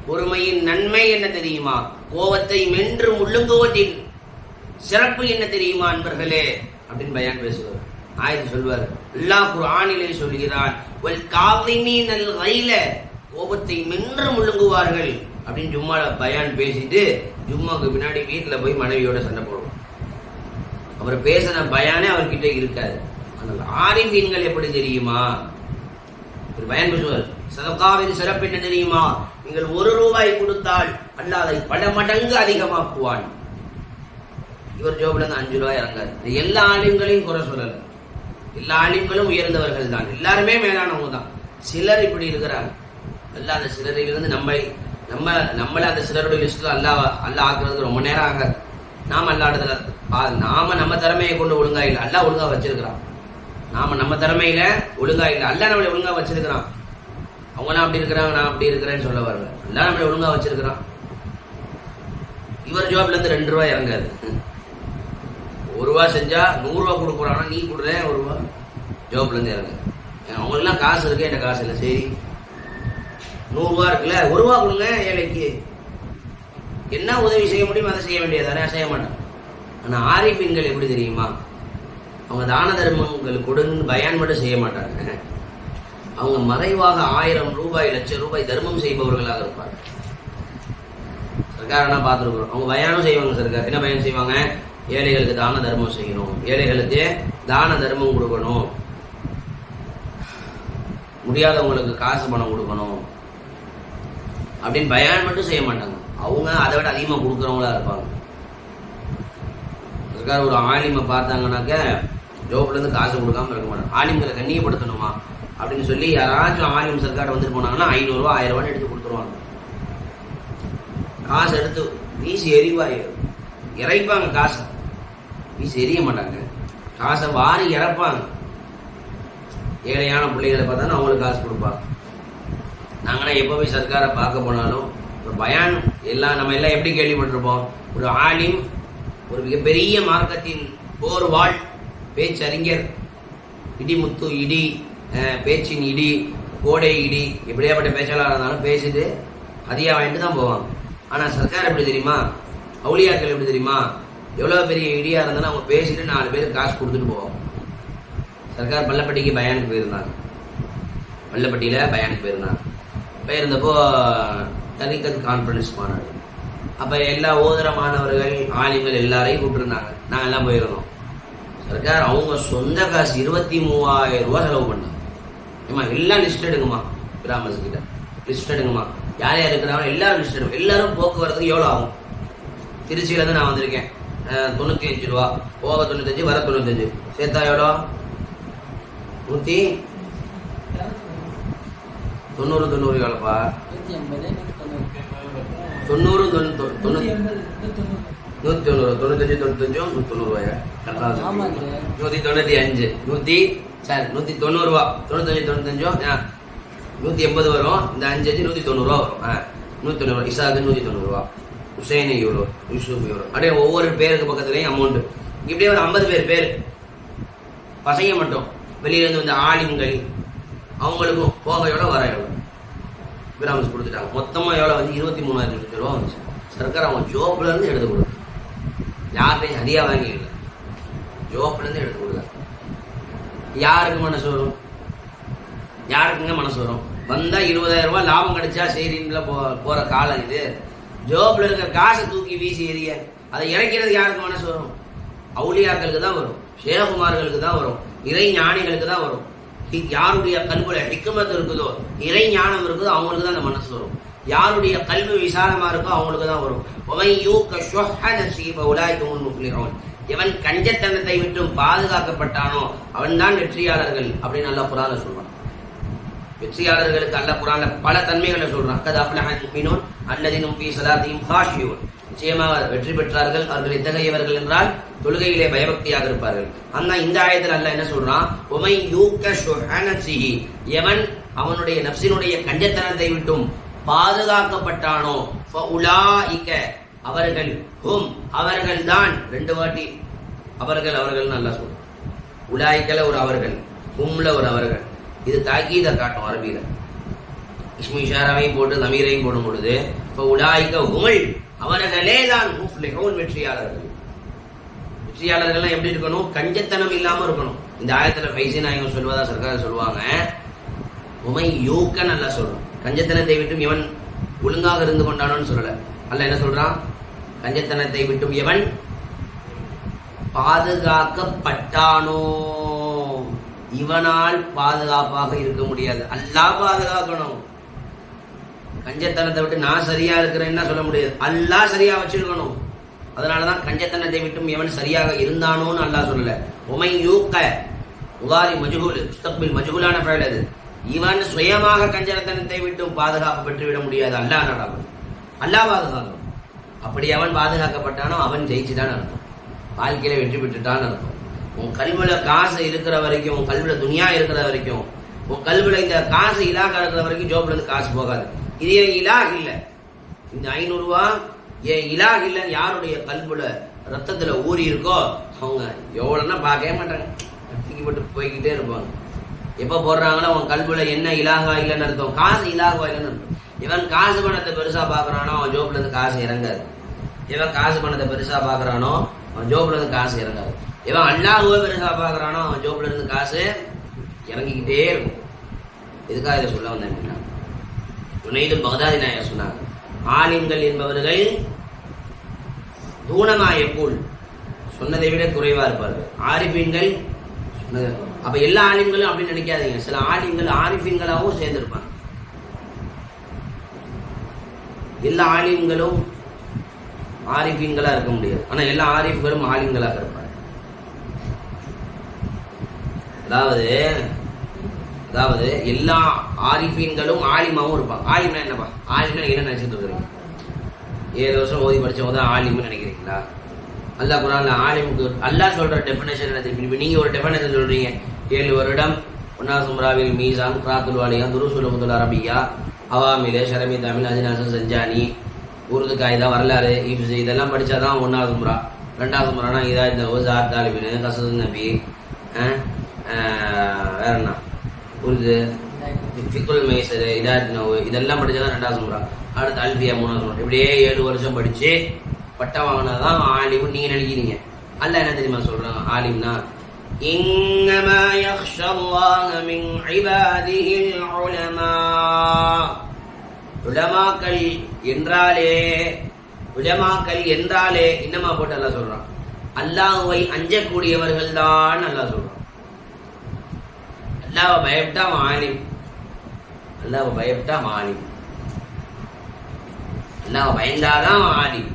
பொறுமையின் நன்மை என்ன தெரியுமா, கோபத்தை மென்று முள்ளுங்குவதின் சிறப்பு என்ன தெரியுமா அன்பர்களே அப்படின்னு பயான் பேசுவார். ஆயத்து சொல்வார், அல்லாஹ் குர்ஆனிலே சொல்கிறான், வல் காதிமீனல் கைல, கோபத்தை மென்று முள்ளுங்குவார்கள் அப்படின்னு ஜும்மால பயான் பேசிட்டு ஜும்மாக்கு பின்னாடி வீட்டுல போய் மனைவியோட சண்டை போடுவோம். அவர் பேசின பயானே அவர்கிட்ட இருக்காது. ஆனால் ஆரிஃபீன்கள் எப்படி தெரியுமா, ஒரு பயான் பேசுவார், சதகாவின் சிறப்பு என்ன தெரியுமா, நீங்கள் 1 ரூபாய் கொடுத்தால் அல்லாஹ் அதை பல மடங்கு அதிகமாக்குவான். இவர் ஜோப்ல இருந்து 5 ரூபாய் இறங்காது. எல்லா ஆலிம்களையும் குறை சொல்லல, எல்லா ஆலிம்களும் உயர்ந்தவர்கள் தான், எல்லாருமே மேலானவங்க தான். சிலர் இப்படி இருக்கிறாங்க. அல்லாஹ் அந்த சிலரிலிருந்து நம்மள அந்த சிலருடைய லிஸ்ட்ல அல்லாஹ் ஆக்குறதுக்கு ரொம்ப நேரம் ஆகாது. நாம அல்லாடத்துல நாம நம்ம திறமையை கொண்டு ஒழுங்கா இல்லை, அல்லாஹ் ஒழுங்கா வச்சிருக்கிறான். நாம நம்ம திறமையில ஒழுங்கா இல்லை, அல்லாஹ் நம்மளை ஒழுங்கா வச்சிருக்கிறான். அவங்களாம் அப்படி இருக்கிறாங்க, நான் அப்படி இருக்கிறேன்னு சொல்ல வரல, அல்லாஹ் நம்மளை ஒழுங்கா வச்சிருக்கிறான். இவர் ஜாப்ல இருந்து 2 ரூபாய் இறங்காது. 1 ரூபா செஞ்சா 100 ரூபா கொடுக்குறானா, நீ கொடுற 1 ரூபா ஜாப்ல இருந்து இறங்க. அவங்களுக்குலாம் காசு இருக்கு, என்கிட்ட காசு இல்லை. சரி 100 ரூபா இருக்குல்ல, 1 ரூபா கொடுங்க ஏழைக்கு. என்ன உதவி செய்ய முடியும் அதை செய்ய வேண்டியதானே, செய்ய மாட்டேன். ஆனா ஆரிஃபீன்கள் எப்படி தெரியுமா, அவங்க தான தர்மங்கள் கொடுன்னு பயான் மட்டும் செய்ய மாட்டாங்க. அவங்க மறைவாக 1000 ரூபாய், 1,00,000 ரூபாய் தர்மம் செய்பவர்களாக இருப்பாங்க. சர்க்காரனா பார்த்துருக்குறோம், அவங்க பயானும் செய்வாங்க. சர்க்கார் என்ன பயான் செய்வாங்க, ஏழைகளுக்கு தான தர்மம் செய்யணும், ஏழைகளுக்கு தான தர்மம் கொடுக்கணும், முடியாதவங்களுக்கு காசு பணம் கொடுக்கணும் அப்படின்னு பயான் மட்டும் செய்ய மாட்டாங்க. அவங்க அதை விட அதிகமாக கொடுக்குறவங்களா இருப்பாங்க. சர்க்கார் ஒரு ஆலிமை பார்த்தாங்கன்னாக்க ஜோப்ல இருந்து காசு கொடுக்காம இருக்க மாட்டாங்க. ஆலிம்களை கண்ணியப்படுத்தணுமா அப்படின்னு சொல்லி யாராச்சும் ஆலிம் சர்க்கார் வந்துட்டு போனாங்கன்னா 500 ரூபா 1000 ரூபான்னு எடுத்து கொடுத்துருவாங்க. காசு எடுத்து வீசி இறைப்பாங்க. காசை வீசி எறிய மாட்டாங்க, காசை வாரி இறப்பாங்க. ஏழையான பிள்ளைகளை பார்த்தாலும் அவங்களுக்கு காசு கொடுப்பாங்க. நாங்கன்னா எப்போ போய் சர்க்காரை பார்க்க போனாலும் ஒரு பயான் எல்லாம் நம்ம எல்லாம் எப்படி கேள்விப்பட்டிருப்போம், ஒரு ஆலிம், ஒரு மிகப்பெரிய மார்க்கத்தின் போர் வாழ் பேச்சறிஞர், இடிமுத்து இடி, பேச்சின் இடி, கோடை இடி, எப்படியாப்பட்ட பேச்சாளராக இருந்தாலும் பேசிட்டு அதிகா வாங்கிட்டு தான் போவாங்க. ஆனால் சர்க்கார் எப்படி தெரியுமா, அவுலியாக்கள் எப்படி தெரியுமா, எவ்வளோ பெரிய இடியா இருந்தாலும் அவங்க பேசிட்டு 4 பேருக்கு காசு கொடுத்துட்டு போவாங்க. சர்க்கார் பள்ளப்பட்டிக்கு பயானுக்கு போயிருந்தாங்க, பள்ளப்பட்டியில் பயானுக்கு போயிருந்தப்போ தரிகத் கான்ஃபரன்ஸ் மாநாடு. அப்போ எல்லா ஓதர மாணவர்கள் ஆலிம்கள் எல்லாரையும் கூப்பிட்டுருந்தாங்க. நாங்கள் எல்லாம் போயிருந்தோம். சர்க்கார் அவங்க சொந்த காசு 23,000 ரூபா செலவு பண்ணாங்க. ஏமா எல்லாம் லிஸ்ட் எடுங்கம்மா, கிராமஸ் கிட்ட லிஸ்ட் எடுங்கம்மா, யார் யார் இருக்கிறாங்க எல்லாரும் லிஸ்ட் எடுங்க. எல்லாரும் போக்குவரத்துக்கு எவ்வளோ ஆகும், திருச்சியிலேருந்து நான் வந்திருக்கேன் 95 ரூபா, போக 95, வர 95, சேர்த்தா எவ்வளோ, 190 எவ்வளோப்பா, 90 ரூபாயா, 195 190 ரூபா, 95 180 வரும். இந்த 5 190 ரூபா வரும். 190 ரூபா. இசாக்கு 190 ரூபா, ஹுசைன் எவ்வளோ, யூசுப் எவ்வளோ, அப்படியே ஒவ்வொரு பேருக்கு பக்கத்துலேயும் அமௌண்ட். இப்படியே ஒரு 50 பேர் பசங்க மட்டும் வெளியிலேருந்து வந்து ஆலிம்கள், அவங்களுக்கும் போக எவ்வளோ வர எவ்வளோ கிராமஸ் கொடுத்துட்டாங்க. மொத்தமாக எவ்வளோ வந்து 23,000 ரூபா வந்துச்சு. சர்க்கார் அவங்க ஜோப்ல இருந்து எடுத்து கொடுத்தாங்க. யார்கிட்டையும் ஹதியா வாங்கி இல்லை, ஜோப்ல இருந்து எடுத்து கொடுத்தாங்க. யாருக்கு மனசு வரும், யாருக்குங்க மனசு வரும்? வந்தா 20,000 ரூபாய் லாபம் கிடைச்சா சரின்னு போற காலம் இது. ஜோப்ல இருக்கிற காசை தூக்கி வீசி எறிய, அதை இறக்கிறது யாருக்கு மனசு வரும்? அவுலியாக்களுக்கு தான் வரும், ஷேகுமார்களுக்கு தான் வரும், இறை ஞானிகளுக்கு தான் வரும். யாருடைய கல்வில ஹிக்மத் இருக்குதோ, இறை ஞானம் இருக்குதோ அவங்களுக்கு தான் அந்த மனசு வரும். யாருடைய கல்வி விசாலமா இருக்கோ அவங்களுக்கு தான் வரும். وَمَن يُوقَ شُحَّ نَفْسِهِ فَأُولَٰئِكَ هُمُ الْمُفْلِحُونَ. எவன் கஞ்சத்தனத்தை விட்டும் பாதுகாக்கப்பட்டானோ அவன் தான் வெற்றியாளர்கள் அப்படின்னு அல்லாஹ் குர்ஆன்ல சொல்றான். வெற்றியாளர்களுக்கு அல்லாஹ் குர்ஆன்ல பல தன்மைகளை சொல்றான். قَدْ أَفْلَحَ الْمُؤْمِنُونَ الَّذِينَ هُمْ فِي صَلَاتِهِمْ خَاشِعُونَ. நிச்சயமாக வெற்றி பெற்றார்கள் அவர்கள் எத்தகையவர்கள் என்றால் தொழுகையிலே பயபக்தியாக இருப்பார்கள். ஆனா இந்த ஆயத்தில் அல்லாஹ் என்ன சொல்றான்? وَمَن يُوقَ شُحَّ نَفْسِهِ. எவன் அவனுடைய நஃப்ஸினுடைய கஞ்சத்தனத்தை விட்டும் பாதுகாக்கப்பட்டானோ ஃபஉலாயிக அவர்கள் ஹும் அவர்கள் தான். ரெண்டு வாட்டி அவர்கள் நல்லா சொல்றோம். உலாய்க்கல ஒரு அவர்கள், ஹும்ல ஒரு அவர்கள். இது தாக்கீத காட்டும் அரபியில. இஸ்மு இஷாராவையும் போட்டு தமீரையும் போடும் பொழுது ஃபஉலாயிக ஹுமல் அவர்களே தான் முஃப்லிஹூன் வெற்றியாளர்கள். வெற்றியாளர்கள்லாம் எப்படி இருக்கணும்? கஞ்சத்தனம் இல்லாம இருக்கணும். இந்த ஆயத்துல ஃபைசி நாயகம் சொல்வதா சர்க்கார் சொல்லுவாங்க. உமை யூக்கன் அல்ல சொல்றோம். கஞ்சத்தனத்தை விட்டும் எவன் ஒழுங்காக இருந்து கொண்டானோன்னு சொல்லல. அல்ல என்ன சொல்றான்? கஞ்சத்தனத்தை விட்டும் எவன் பாதுகாக்கப்பட்டானோ இவனால் பாதுகாப்பாக இருக்க முடியாது. அல்லாஹ் பாதுகாக்கணும். கஞ்சத்தனத்தை விட்டு நான் சரியா இருக்கிறேன்னா சொல்ல முடியாது. அல்லாஹ் சரியா வச்சிருக்கணும். அதனாலதான் கஞ்சத்தனத்தை விட்டும் எவன் சரியாக இருந்தானோன்னு அல்லாஹ் சொல்லல. உமை யூக்க உகாரி மஜ்ஹூல் முஸ்தக்பில் மஜ்ஹூலான ஃபைல் அது. இவன் சுயமாக கஞ்சத்தனத்தை விட்டும் பாதுகாப்பு பெற்றுவிட முடியாது. அல்லாஹ் நடக்கும். அல்லாஹ் பாதுகாக்கணும். அப்படி அவன் பாதுகாக்கப்பட்டானோ அவன் ஜெயிச்சுதான் அர்த்தம். வாழ்க்கையில வெற்றி பெற்றுட்டான்னு அர்த்தம். உன் கல்வில காசு இருக்கிற வரைக்கும், உன் கல்வில துனியா இருக்கிற வரைக்கும், உன் கல்வில இந்த காசு இலாக இருக்கிற வரைக்கும் ஜோப்ல இருந்து காசு போகாது. இது என் இலாக இல்ல. இந்த 500 ரூபாய் என் இலாக இல்லைன்னு யாருடைய கல்வில ரத்தத்துல ஊறி இருக்கோ அவங்க எவ்வளவுன்னா பார்க்கவே மாட்டாங்க. போட்டு போய்கிட்டே இருப்பாங்க. எப்ப போடுறாங்களோ உன் கல்வில என்ன இலாகா இல்லைன்னு அர்த்தம், காசு இலாகவா இல்லைன்னு அர்த்தம். இவன் காசு பணத்தை பெருசா பாக்குறானோ அவன் ஜோப்ல இருந்து காசு இறங்காது. இவன் காசு பணத்தை பெருசா பாக்குறானோ அவன் ஜோப்ல இருந்து காசு இறங்காது. இவன் அல்லாஹ்வை பெருசா பாக்குறானோ அவன் ஜோப்ல இருந்து காசு இறங்கிக்கிட்டே இருக்கும். எதுக்காக இதை சொல்ல வந்தேன் அப்படின்னா, ஜுனைதுல் பக்தாதி நாயகர் சொன்னாங்க, ஆலிம்கள் என்பவர்கள் தூணமாயக்கூல் சொன்னதை விட குறைவா இருப்பார்கள். ஆரிஃபீன்கள் அப்ப எல்லா ஆலிம்களும் அப்படின்னு நினைக்காதீங்க. சில ஆலிம்கள் ஆரிஃபீன்களாகவும் சேர்ந்திருப்பாங்க. எல்லா ஆலிம்களும் ஆரிஃபீன்களா இருக்க முடியாது. ஆனா எல்லா ஆரிஃப்களும் ஆலிம்களாக இருப்பாங்க. அதாவது எல்லா ஆரிஃபீன்களும் ஆலிமாவும் இருப்பாங்க. ஆலிம்னா என்னப்பா? ஆலிம்னா என்ன நினைச்சிட்டு இருக்கிறீங்க? 7 வருஷம் ஓதி படிச்சவங்க தான் ஆலிம்னு நினைக்கிறீங்களா? அல்லாஹ் குர்ஆன்ல ஆலிமுக்கு அல்லாஹ் சொல்ற டெஃபினேஷன் என்ன தெரியும்? நீங்க ஒரு டெஃபினேஷன் சொல்றீங்க. 7 வருடம் ஒன்னாவது சும்ராவில் மீசான் கிராத்துல் வாலியா துருசுல் முதுல் அரபியா அவாமிலே ஷரமி தமிழ் அஜினாசன் சஞ்சானி உருது காய்தா வரலாறு இப்ஸ் இதெல்லாம் படிச்சாதான் 1வது சும்ரா. 2வது சும்ரானா இதாயத் நவஸ் ஆர் தாலிபின் கசது நபி வேற என்ன உருது ஃபிக்குல் மைசர் இதாயத் நவ் இதெல்லாம் படிச்சாதான் 2வது சும்ரா. அடுத்து அல்ஃபியா 3வது சும்ரா. இப்படியே 7 வருஷம் படிச்சு பட்டம் வாங்கினாதான் ஆலிம் நீங்க நினைக்கிறீங்க. அல்லாஹ் என்ன தெரியுமா சொல்றாங்க? ஆலிம்னா இன்னமா யக்ஷல்லாஹ மின் இபாதிஹில் உலமா. உலமாக்கள் என்றாலே என்னமா போட்டு அல்லாஹ் சொல்றான்? அல்லாஹ்வை அஞ்சக்கூடியவர்கள் தான் அல்லாஹ் சொல்றான். அல்லாஹ்வை பயப்பட்டா ஆலிம். அல்லாஹ்வை பயப்பட்டா ஆலிம். அல்லாஹ்வை பயந்தாதான் ஆலிம்.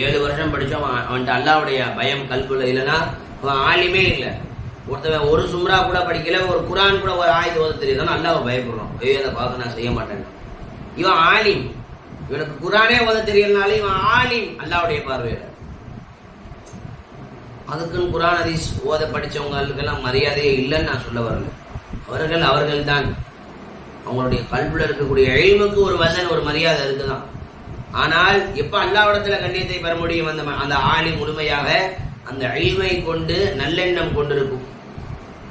7 வருஷம் படிச்சோம் அவன்கிட்ட அல்லாஹ்வுடைய பயம் கல்புல இல்லைன்னா அவன் ஆலிமே இல்லை. ஒருத்தவன் ஒரு சும்ரா கூட படிக்கல, ஒரு குரான் கூட ஒரு ஆயத்து ஓத தெரியுதுன்னா அல்லாஹ்வை பயப்படுறான். ஐயோ அதை பார்க்க நான் செய்ய மாட்டேன். இவன் ஆலிம். இவனுக்கு குரானே ஓத தெரியலனாலும் இவன் ஆலிம் அல்லாஹ்வுடைய பார்வையில. அதுக்குன்னு குரான் ஹதீஸ் ஓத படிச்சவங்களுக்கெல்லாம் மரியாதையே இல்லைன்னு நான் சொல்ல வரல. அவர்கள் தான் அவங்களுடைய கல்புல இருக்கக்கூடிய இல்முக்கு ஒரு வசன் ஒரு மரியாதை இருக்குதான். ஆனால் எப்ப அல்லாஹ்விடத்துல கண்ணியத்தை பெற முடியும்? அந்த ஆலிம் முழுமையாக அந்த இல்மை கொண்டு நல்லெண்ணம் கொண்டிருக்கும்.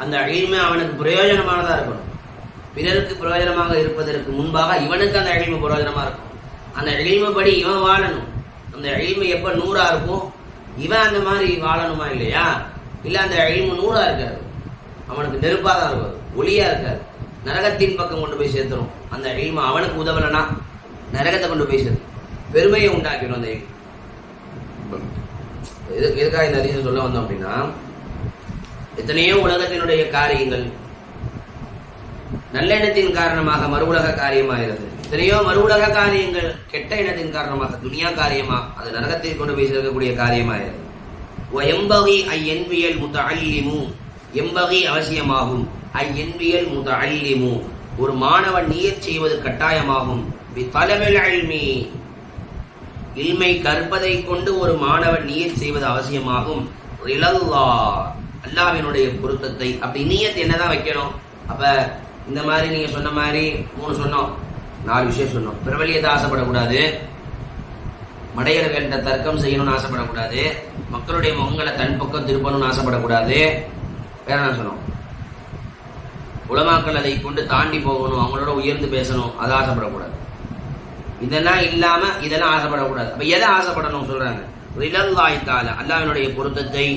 அந்த இல்மை அவனுக்கு பிரயோஜனமானதா இருக்கணும். பிறருக்கு பிரயோஜனமாக இருப்பதற்கு முன்பாக இவனுக்கு அந்த இல்மை பிரயோஜனமா இருக்கும். அந்த இல்மைப்படி இவன் வாழணும். அந்த இல்மை எப்ப 100ஆ இருக்கும் இவன் அந்த மாதிரி வாழணுமா இல்லையா? இல்ல அந்த இல்மு 100ஆ இருக்காது, அவனுக்கு நெருப்பா தான் இருக்காது, ஒளியா இருக்காது, நரகத்தின் பக்கம் கொண்டு போய் சேர்த்துரும். அந்த இல்மை அவனுக்கு உதவலனா நரகத்தை கொண்டு போய் சேர்த்து பெருமையை உண்டாக்கிடும். அந்த எதுக்காக இந்த ஹதீஸை சொல்ல வந்தோம் அப்படின்னா, எத்தனையோ உலகத்தினுடைய காரியங்கள் நல்லெண்ணத்தின் காரணமாக மறு உலக காரியமாகிறது. எத்தனையோ மறுவுலக காரியங்கள் கெட்ட இனத்தின் காரணமாக துனியா காரியமா அது நரகத்தை கொண்டு போய் சேர்க்கக்கூடிய காரியமாயிருது. எம்பகி ஐயன்பியல் முத்தஅல்லிமு, எம்பகி அவசியமாகும், ஐயன்பியல் முத்தஅல்லிமு ஒரு மாணவன் நியத் செய்வது கட்டாயமாகும். பிதலபில் இல்மி இல்மை கற்பதை கொண்டு ஒரு மாணவன் நியத் செய்வது அவசியமாகும். ரிலல்லாஹ் அல்லாஹ்வினுடைய பொருத்தத்தை. அப்படி நியத் என்னதான் வைக்கணும்? அப்ப இந்த மாதிரி நீங்க சொன்ன மாதிரி 3 சொன்னோம், 4 விஷயம் சொன்னோம். பிரபலியத்தை ஆசைப்படக்கூடாது, மடையர்கள்ட்ட தர்க்கம் செய்யணும்னு ஆசைப்படக்கூடாது, மக்களுடைய முகங்களை தன் பக்கம் திருப்பணும்னு ஆசைப்படக்கூடாது. வேற என்ன சொன்னோம்? உலமாக்கள் அதை கொண்டு தாண்டி போகணும், அவங்களோட உயர்ந்து பேசணும், அதை ஆசைப்படக்கூடாது. இதெல்லாம் இல்லாம இதெல்லாம் ஆசைப்படக்கூடாது. அப்ப எதை ஆசைப்படணும் சொல்றாங்க? ரிலல்லாஹி தஆலா அல்லாஹ்வினுடைய பொருத்தத்தை,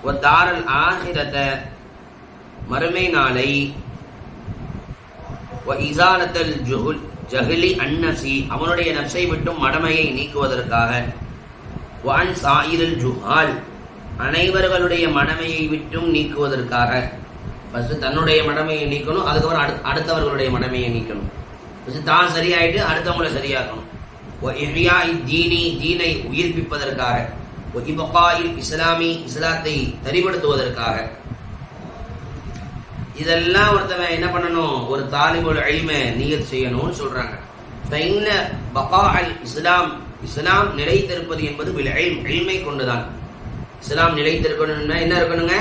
வதாரல் ஆகிரத மறுமை நாளை, இசாலத்தல் ஜஹ்லி அன்னசி அவனுடைய நப்சை விட்டும் மடமையை நீக்குவதற்காக, வான் சாயிரல் ஜுஹால் அனைவர்களுடைய மடமையை விட்டும் நீக்குவதற்காக. ஃபர்ஸ்ட் தன்னுடைய மடமையை நீக்கணும், அதுக்கப்புறம் அடுத்தவர்களுடைய மடமையை நீக்கணும். தான் சரியாயிட்டு அடுத்தவங்களை சரியாக்கணும். தீனை உயிர்ப்பிப்பதற்காக, இஸ்லாமி இஸ்லாத்தை தரிபடுத்துவதற்காக. இதெல்லாம் ஒருத்தவன் என்ன பண்ணணும்? ஒரு தாலிபுல் இல்மை நியத் செய்யணும்னு சொல்றாங்க. இஸ்லாம் இஸ்லாம் நிலைத்திருப்பது என்பது இல்மை கொண்டுதான். இஸ்லாம் நிலைத்திருக்கணும்னா என்ன இருக்கணுங்க?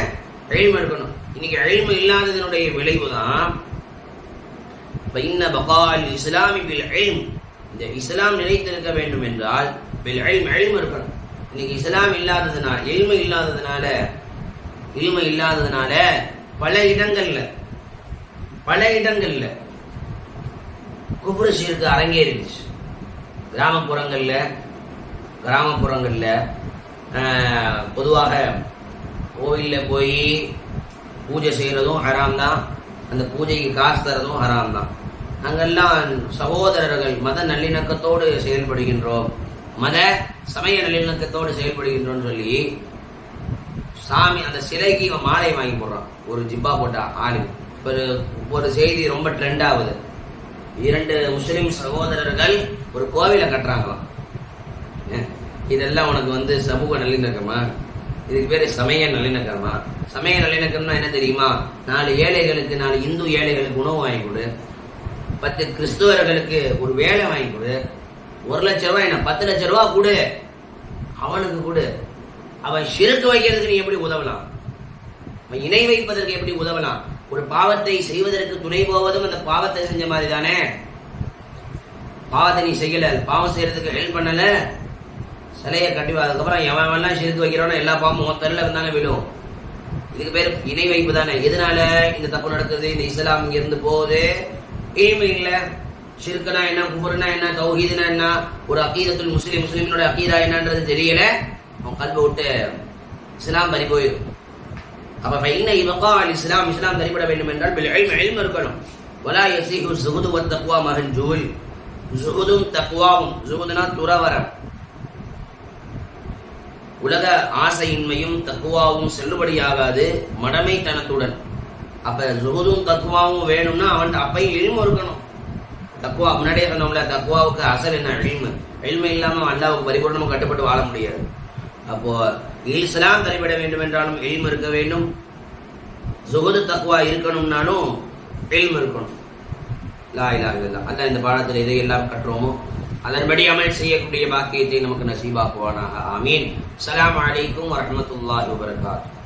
இல்மை இருக்கணும். இன்னைக்கு இல்மை இல்லாததனுடைய விளைவுதான் இஸ்லாமி பில் இல்ம். இந்த இஸ்லாம் நிலைத்திருக்க வேண்டும் என்றால் பில் இல்ம் இல்ம் இருக்கணும். இன்னைக்கு இஸ்லாம் இல்லாததுனால இல்மை இல்லாததுனால பல இடங்கள்ல குஃப்ரு ஷிர்க் அரங்கேறிடுச்சு. கிராமப்புறங்கள்ல பொதுவாக கோவில்ல போய் பூஜை செய்யறதும் ஹராம் தான், அந்த பூஜைக்கு காசு தரதும் ஹராம் தான். நாங்கெல்லாம் சகோதரர்கள் மத நல்லிணக்கத்தோடு செயல்படுகின்றோம், மத சமய நல்லிணக்கத்தோடு செயல்படுகின்றோம் சொல்லி சாமி அந்த சிலைக்கு இவன் மாலை வாங்கி போடுறான். ஒரு ஜிப்பா போட்டா ஆளு. ஒரு செய்தி ரொம்ப ட்ரெண்ட் ஆகுது. 2 முஸ்லிம் சகோதரர்கள் ஒரு கோவிலை கட்டுறாங்களாம். இதெல்லாம் உனக்கு சமூக நல்லிணக்கமா? இதுக்கு பேரு சமய நல்லிணக்கமா? சமய நல்லிணக்கம்னா என்ன தெரியுமா? 4 ஏழைகளுக்கு, 4 இந்து ஏழைகளுக்கு உணவு வாங்கி கொடு, 10 கிறிஸ்துவர்களுக்கு ஒரு வேலை வாங்கி கொடு, 1 லட்சம் ரூபாய் என்ன 10 லட்சம் ரூபாய் கொடு, அவனுக்கு கொடு. அவன் ஷிர்க் வைக்கிறதுக்கு நீ எப்படி உதவலாம்? அவன் இணை வைப்பதற்கு எப்படி உதவலாம்? ஒரு பாவத்தை செய்வதற்கு துணை போவதும் அந்த பாவத்தை செஞ்ச மாதிரி தானே. பாவத்தை நீ செய்யல, பாவம் செய்யறதுக்கு ஹெல்ப் பண்ணல, சிலையை கட்டி அதுக்கப்புறம் எவன் ஷிர்க் வைக்கிறானோ எல்லா பாவமும் ஒத்தரில் இருந்தானே விழும். இதுக்கு பேர் இணை வைப்பு தானே. எதனால இந்த தப்பு நடக்குது? இந்த இஸ்லாம் இங்க இருந்து போகுது, இல்மு இல்ல. ஷிர்க்னா என்ன, குஃப்ர்னா என்ன, தௌஹீத்னா என்ன, ஒரு அகீதத்துல் முஸ்லிமினோட அகீதா என்னன்றது தெரியல, அவன் கல்பை விட்டு இஸ்லாம் பறி போயிடும். அப்ப ஃபைன இபகா அல் இஸ்லாம் இஸ்லாம் தரிபட வேண்டும் என்றால் பில் இல்ம் இல்ம் இருக்கணும். வலா யஸீஹு ஸுஹுது வத் தக்வா மஹல் ஜுல். ஸுஹுதும் தக்வாவும், ஸுஹுதுனா துறவரம், உலக ஆசையின்மையும் தக்குவாவும் செல்லுபடியாகாது மடமைத்தனத்துடன். அப்ப ஸுஹுதும் தக்குவாவும் வேணும்னா அவன் அப்பையும் இல்மு இருக்கணும். தக்குவா முன்னாடியே சொன்னோம்ல, தக்குவாவுக்கு அசல் என்ன? இல்மு. இல்மு இல்லாம அல்லாஹ்வுக்கு பரிபூர்ணமா கட்டுப்பட்டு வாழ முடியாது. அப்போ இஸ்லாம் தரிபட வேண்டும் என்றாலும் இல்மு இருக்க வேண்டும், ஸுஹுது தக்வா இருக்கணும்னாலும் இல்மு இருக்கணும். லா இலாஹ இல்லல்லாஹ். அல்லாஹ் இந்த பாடத்தில் இதையெல்லாம் கற்றோமோ அதன்படி அமல் செய்யக்கூடிய பாக்கியத்தை நமக்கு நசீபாக்குவானாக. ஆமீன். அஸ்ஸலாமு அலைக்கும் வரஹ்மத்துல்லாஹி வபரகாத்துஹு.